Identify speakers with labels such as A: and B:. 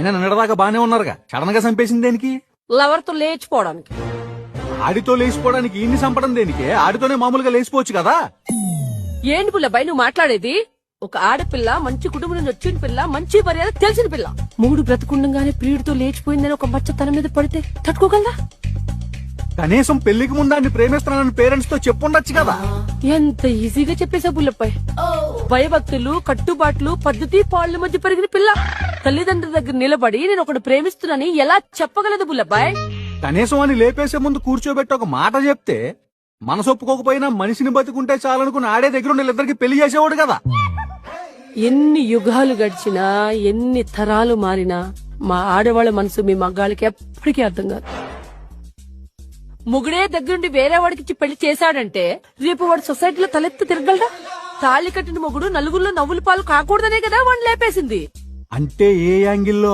A: అయినా నిన్నదాకా బానే ఉన్నారుగా, సడన్ గా చంపేసింది దేనికి?
B: లవర్ తో లేచిపోవడానికి.
A: ఆడితో లేచిపోవడానికి ఈయన్ని చంపడం దేనికి? ఆడితోనే మామూలుగా లేచిపోవచ్చు కదా.
B: ఏంటి పుల్లబ్బాయి నువ్వు మాట్లాడేది? ఒక ఆడపిల్ల, మంచి కుటుంబం నుంచి వచ్చిన పిల్ల, మంచి మర్యాద తెలిసిన పిల్ల, మూడు బ్రతుకుండగానే ప్రియుడితో లేచిపోయిందని ఒక మచ్చ తన మీద పడితే తట్టుకోగలరా?
A: కనీసం పెళ్లికి ముందాన్ని ప్రేమిస్తున్నానని పేరెంట్స్ తో చెప్పుండొచ్చు కదా.
B: ఎంత ఈజీగా చెప్పేశా పుల్లబ్బాయి. భయభక్తులు, కట్టుబాట్లు, పద్ధతి పాళ్ల మధ్య పెరిగిన పిల్ల తల్లిదండ్రుల దగ్గర నిలబడి నేను ఒకటి ప్రేమిస్తున్నానని ఎలా చెప్పగలదు పుల్లబ్బాయి?
A: కనీసం అని లేపేసే ముందు కూర్చోబెట్టి ఒక మాట చెప్తే మనసు ఒప్పుకోకపోయినా మనిషిని బతుకుంటే చాలనుకుని ఆడే దగ్గర వీళ్ళిద్దరికి పెళ్లి చేసేవాడు కదా.
B: ఎన్ని యుగాలు గడిచినా, ఎన్ని తరాలు మారినా మా ఆడవాళ్ళ మనసు మీ మగ్గాళ్ళకి ఎప్పటికీ అర్థం కాదు. ముగుడే దగ్గరుండి వేరే వాడికి పెళ్లి చేశాడంటే రేపు వాడు సొసైటీలో తలెత్తి తిరగలడా? తాళి కట్టిన మొగుడు నలుగురిలో నవ్వుల పాలు కాకూడదనే కదా వాడిని లేపేసింది.
A: అంటే ఏ యాంగిల్లో